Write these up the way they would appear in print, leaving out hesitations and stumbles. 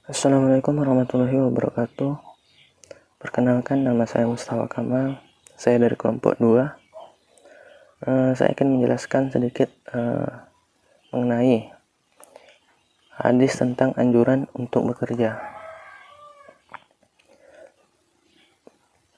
Assalamualaikum warahmatullahi wabarakatuh. Perkenalkan, nama saya Mustafa Kamal. Saya dari kelompok 2. Saya akan menjelaskan sedikit mengenai hadis tentang anjuran untuk bekerja.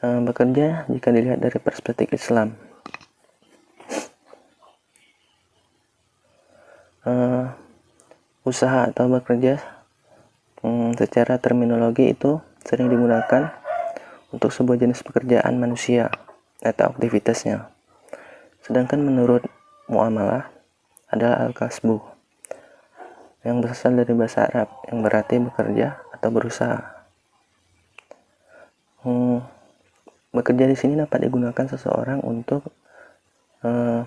Bekerja jika dilihat dari perspektif Islam. Usaha atau bekerja secara terminologi itu sering digunakan untuk sebuah jenis pekerjaan manusia atau aktivitasnya. Sedangkan menurut muamalah adalah al-kasbu, yang berasal dari bahasa Arab yang berarti bekerja atau berusaha. Bekerja di sini dapat digunakan seseorang untuk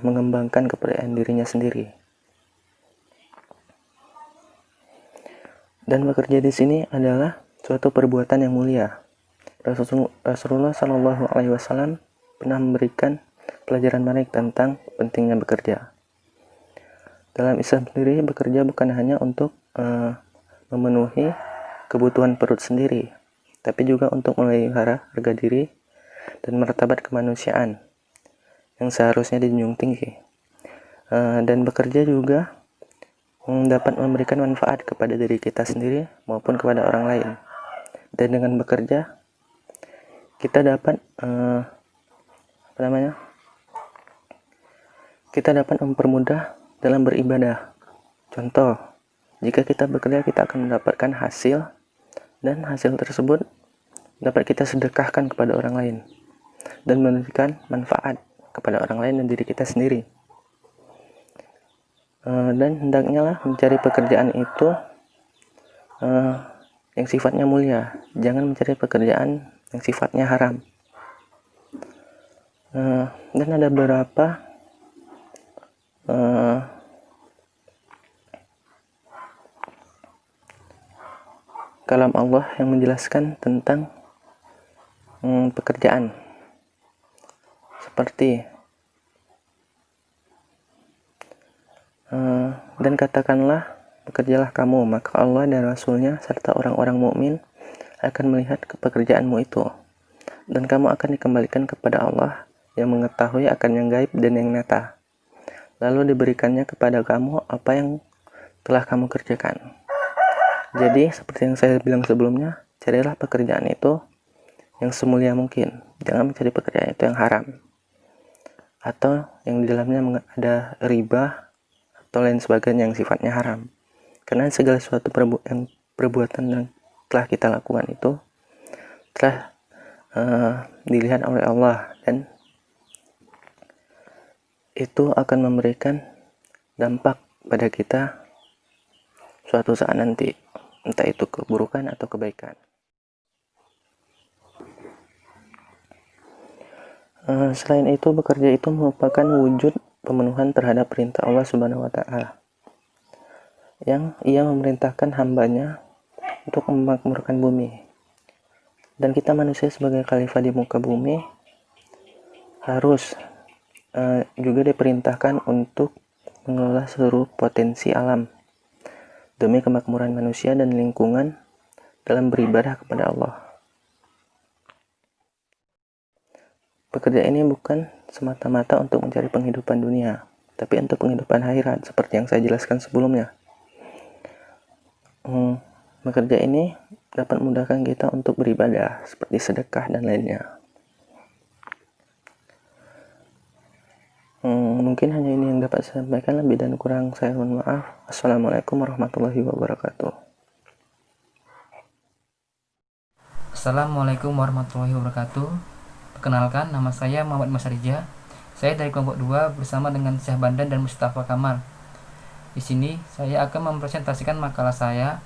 mengembangkan kepercayaan dirinya sendiri. Dan bekerja di sini adalah suatu perbuatan yang mulia. Rasulullah Shallallahu Alaihi Wasallam pernah memberikan pelajaran menarik tentang pentingnya bekerja. Dalam Islam sendiri, bekerja bukan hanya untuk memenuhi kebutuhan perut sendiri, tapi juga untuk memelihara harga diri dan martabat kemanusiaan yang seharusnya dijunjung tinggi. Dan bekerja juga dapat memberikan manfaat kepada diri kita sendiri maupun kepada orang lain. Dan dengan bekerja kita dapat kita dapat mempermudah dalam beribadah. Contoh, jika kita bekerja, kita akan mendapatkan hasil, dan hasil tersebut dapat kita sedekahkan kepada orang lain dan memberikan manfaat kepada orang lain dan diri kita sendiri. Dan hendaknya lah mencari pekerjaan itu yang sifatnya mulia, jangan mencari pekerjaan yang sifatnya haram. Dan ada beberapa kalam Allah yang menjelaskan tentang pekerjaan, seperti dan katakanlah, bekerjalah kamu, maka Allah dan Rasulnya serta orang-orang mukmin akan melihat pekerjaanmu itu, dan kamu akan dikembalikan kepada Allah yang mengetahui akan yang gaib dan yang nyata, lalu diberikannya kepada kamu apa yang telah kamu kerjakan. Jadi seperti yang saya bilang sebelumnya, carilah pekerjaan itu yang semulia mungkin, jangan mencari pekerjaan itu yang haram atau yang di dalamnya ada riba atau lain sebagainya yang sifatnya haram. Karena segala suatu perbuatan yang telah kita lakukan itu telah dilihat oleh Allah, dan itu akan memberikan dampak pada kita suatu saat nanti, entah itu keburukan atau kebaikan. Selain itu, bekerja itu merupakan wujud pemenuhan terhadap perintah Allah Subhanahu wa Ta'ala, yang Ia memerintahkan hambanya untuk memakmurkan bumi. Dan kita manusia sebagai khalifah di muka bumi harus juga diperintahkan untuk mengelola seluruh potensi alam demi kemakmuran manusia dan lingkungan dalam beribadah kepada Allah. Pekerjaan ini bukan semata-mata untuk mencari penghidupan dunia, tapi untuk penghidupan akhirat, seperti yang saya jelaskan sebelumnya. Bekerja ini dapat memudahkan kita untuk beribadah, seperti sedekah dan lainnya. Mungkin hanya ini yang dapat saya sampaikan, lebih dan kurang saya mohon maaf. Assalamualaikum warahmatullahi wabarakatuh. Assalamualaikum warahmatullahi wabarakatuh. Perkenalkan, nama saya Muhammad Masarija. Saya dari kelompok 2 bersama dengan Syah Bandan dan Mustafa Kamal. Di sini saya akan mempresentasikan makalah saya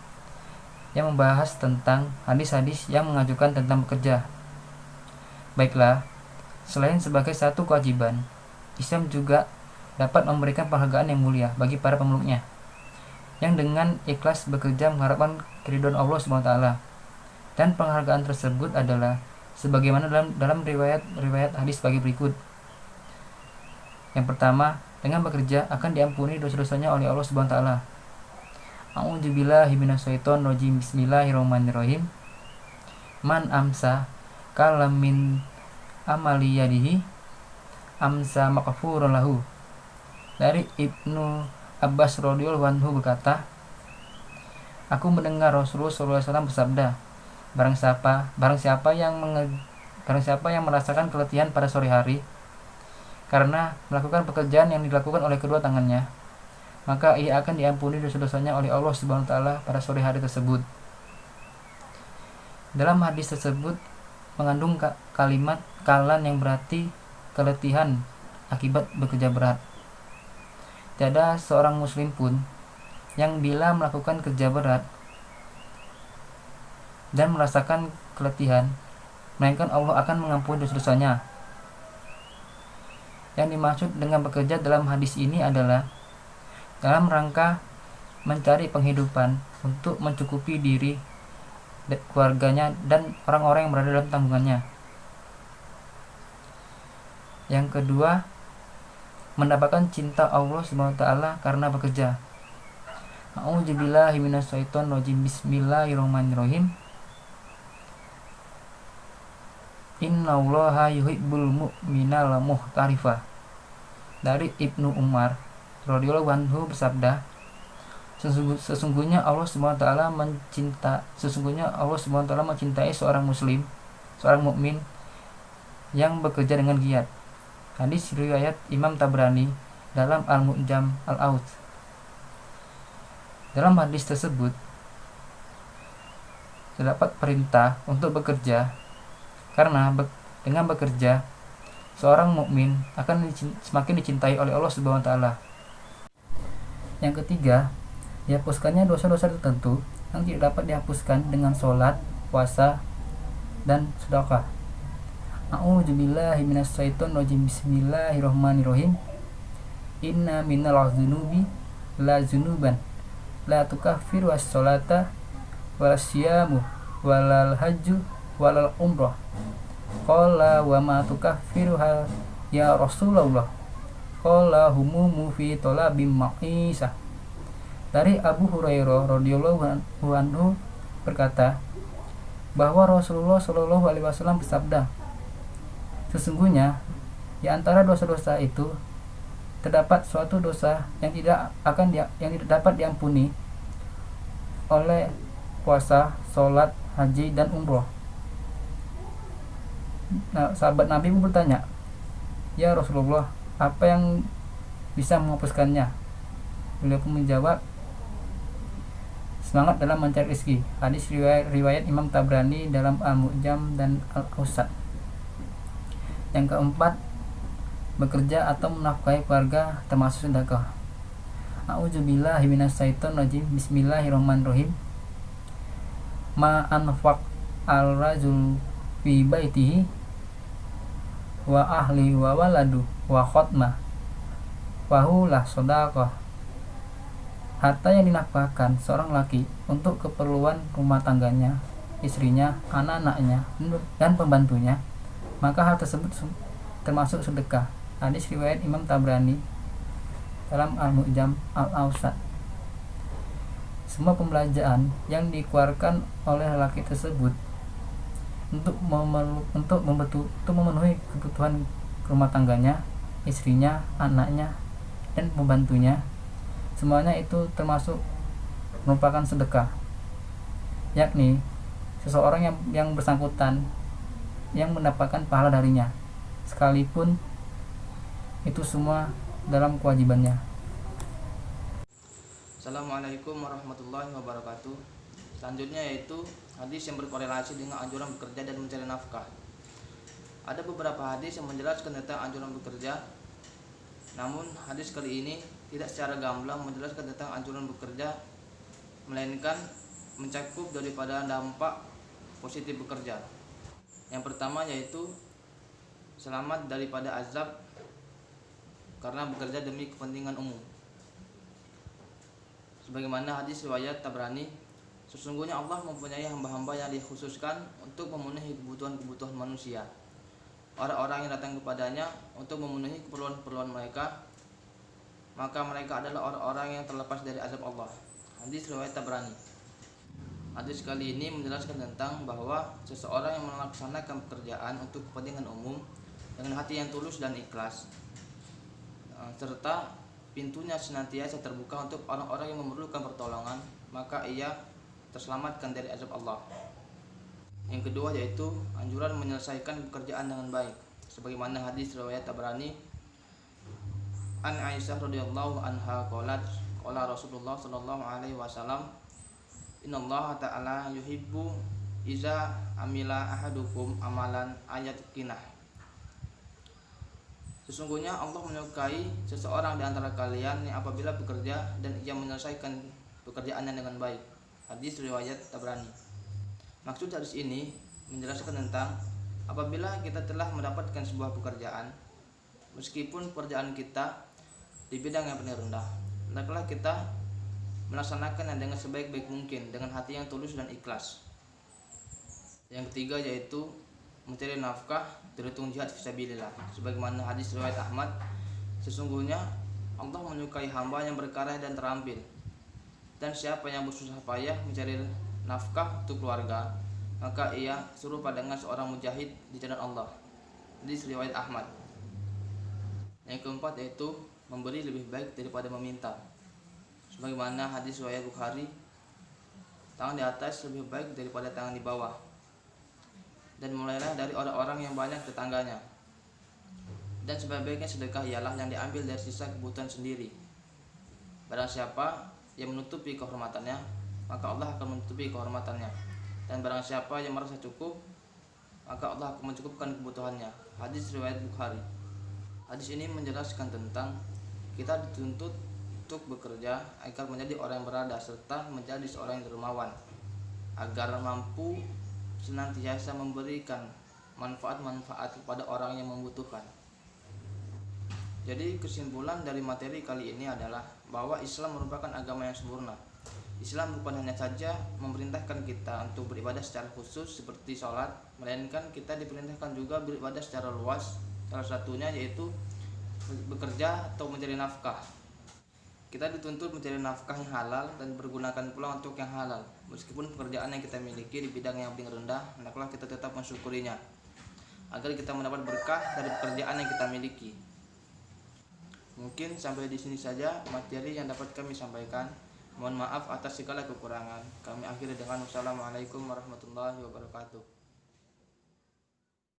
yang membahas tentang hadis-hadis yang mengajukan tentang bekerja. Baiklah, selain sebagai satu kewajiban, Islam juga dapat memberikan penghargaan yang mulia bagi para pemeluknya, yang dengan ikhlas bekerja mengharapkan keridhaan Allah SWT. Dan penghargaan tersebut adalah sebagaimana dalam riwayat hadis bagi berikut. Yang pertama, dengan bekerja akan diampuni dosa-dosanya oleh Allah Subhanahu wa taala. A'udzubillahi minasyaitonir rajim. Bismillahirrahmanirrahim. Man amsa kalam min amali yadihi amsa maghfurun lahu. Dari Ibnu Abbas radhiyallahu anhu berkata, aku mendengar Rasulullah SAW bersabda, barang siapa yang merasakan keletihan pada sore hari karena melakukan pekerjaan yang dilakukan oleh kedua tangannya, maka ia akan diampuni dosa-dosanya oleh Allah Subhanahu wa taala pada sore hari tersebut. Dalam hadis tersebut mengandung kalimat kalan yang berarti keletihan akibat bekerja berat. Tiada seorang muslim pun yang bila melakukan kerja berat dan merasakan keletihan, melainkan Allah akan mengampuni dosa-dosanya. Yang dimaksud dengan bekerja dalam hadis ini adalah dalam rangka mencari penghidupan untuk mencukupi diri, keluarganya, dan orang-orang yang berada dalam tanggungannya. Yang kedua, mendapatkan cinta Allah Subhanahu wa taala karena bekerja. A'udzubillahi minasyaitonir rajim. Bismillahirrahmanirrahim. Innallaha yuhibbul mu'minal muhtarifah. Dari Ibnu Umar radhiyallahu anhu bersabda, sesungguhnya Allah Subhanahu wa taala mencintai seorang muslim, seorang mukmin yang bekerja dengan giat. Hadis riwayat Imam Tabrani dalam Al-Mu'jam Al-Awsat. Dalam hadis tersebut terdapat perintah untuk bekerja, karena dengan bekerja seorang mukmin akan semakin dicintai oleh Allah Subhanahu wa taala. Yang ketiga, dihapuskannya dosa-dosa tertentu yang tidak dapat dihapuskan dengan sholat, puasa, dan sedekah. A'udzubillahi minasyaitonir rajim. Bismillahirrahmanirrahim. Inna minal dzunubi la dzunuban la tukaffiru as-sholata wal siyamu walal hajju walal umrah. Qala wa ma tukaffiruha ya Rasulullah? Qala humumu fi talabim ma'isah. Dari Abu Hurairah radhiyallahu anhu berkata bahwa Rasulullah Shallallahu alaihi wasallam bersabda, sesungguhnya di antara dosa-dosa itu terdapat suatu dosa yang tidak dapat diampuni oleh puasa, sholat, haji, dan umroh. Nah, sahabat Nabi pun bertanya, ya Rasulullah, apa yang bisa menghapuskannya? Beliau pun menjawab, semangat dalam mencari rezeki. Hadis riwayat Imam Tabrani dalam Al-Mu'jam dan Al-Awsat. Yang keempat, bekerja atau menafkahi keluarga termasuk sedekah. A'udzubillahi minasyaitonir rajim. Bismillahirrahmanirrahim. Ma anfaq al-rajul fi baitihi wa ahli wa waladu wa khotmah wahulah sedekah. Harta yang dinafkahkan seorang laki untuk keperluan rumah tangganya, istrinya, anak-anaknya, dan pembantunya, maka hal tersebut termasuk sedekah. Hadis riwayat Imam Tabrani dalam Al-Mu'jam Al-Awsat. Semua pembelanjaan yang dikeluarkan oleh laki tersebut untuk memenuhi kebutuhan rumah tangganya, istrinya, anaknya, dan pembantunya, semuanya itu termasuk merupakan sedekah, yakni seseorang yang bersangkutan yang mendapatkan pahala darinya, sekalipun itu semua dalam kewajibannya. Assalamualaikum warahmatullahi wabarakatuh. Selanjutnya yaitu hadis yang berkorelasi dengan anjuran bekerja dan mencari nafkah. Ada beberapa hadis yang menjelaskan tentang anjuran bekerja, namun hadis kali ini tidak secara gamblang menjelaskan tentang anjuran bekerja, melainkan mencakup daripada dampak positif bekerja. Yang pertama yaitu selamat daripada azab karena bekerja demi kepentingan umum. Sebagaimana hadis riwayat Tabrani, sesungguhnya Allah mempunyai hamba-hamba yang dikhususkan untuk memenuhi kebutuhan-kebutuhan manusia. Orang-orang yang datang kepadanya untuk memenuhi keperluan-keperluan mereka, maka mereka adalah orang-orang yang terlepas dari azab Allah. Hadis riwayat Tabrani. Hadis kali ini menjelaskan tentang bahwa seseorang yang melaksanakan pekerjaan untuk kepentingan umum dengan hati yang tulus dan ikhlas, serta pintunya senantiasa terbuka untuk orang-orang yang memerlukan pertolongan, maka ia terselamatkan dari azab Allah. Yang kedua yaitu anjuran menyelesaikan pekerjaan dengan baik, sebagaimana hadis riwayat Tabrani an Aisyah radhiyallahu anha qalat qala Rasulullah sallallahu alaihi wasallam innallaha ta'ala yuhibbu iza amila ahadukum amalan ayat kinah. Sesungguhnya Allah menyukai seseorang di antara kalian yang apabila bekerja dan ia menyelesaikan pekerjaannya dengan baik. Hadis riwayat Tabrani. Maksud hadis ini menjelaskan tentang apabila kita telah mendapatkan sebuah pekerjaan, meskipun pekerjaan kita di bidang yang paling rendah, hendaklah kita melaksanakannya dengan sebaik-baik mungkin dengan hati yang tulus dan ikhlas. Yang ketiga yaitu mencari nafkah terhitung jihad fisabilillah, sebagaimana hadis riwayat Ahmad, sesungguhnya Allah menyukai hamba yang berkarya dan terampil, dan siapa yang bersusah payah mencari nafkah untuk keluarga, maka ia serupa dengan seorang mujahid di jalan Allah. Hadis riwayat Ahmad. Yang keempat yaitu memberi lebih baik daripada meminta, sebagaimana hadis riwayat Bukhari, tangan di atas lebih baik daripada tangan di bawah, dan mulailah dari orang-orang yang banyak tetangganya, dan sebaik-baiknya sedekah ialah yang diambil dari sisa kebutuhan sendiri. Barang siapa yang menutupi kehormatannya, maka Allah akan menutupi kehormatannya, dan barang siapa yang merasa cukup, maka Allah akan mencukupkan kebutuhannya. Hadis riwayat Bukhari. Hadis ini menjelaskan tentang kita dituntut untuk bekerja agar menjadi orang yang berada serta menjadi seorang yang dermawan, agar mampu senantiasa memberikan manfaat-manfaat kepada orang yang membutuhkan. Jadi kesimpulan dari materi kali ini adalah bahwa Islam merupakan agama yang sempurna. Islam bukan hanya saja memerintahkan kita untuk beribadah secara khusus seperti sholat, melainkan kita diperintahkan juga beribadah secara luas. Salah satunya yaitu bekerja atau mencari nafkah. Kita dituntut mencari nafkah yang halal dan bergunakan pula untuk yang halal. Meskipun pekerjaan yang kita miliki di bidang yang paling rendah, hendaklah kita tetap mensyukurinya agar kita mendapat berkah dari pekerjaan yang kita miliki. Mungkin sampai di sini saja materi yang dapat kami sampaikan. Mohon maaf atas segala kekurangan. Kami akhiri dengan wassalamualaikum warahmatullahi wabarakatuh.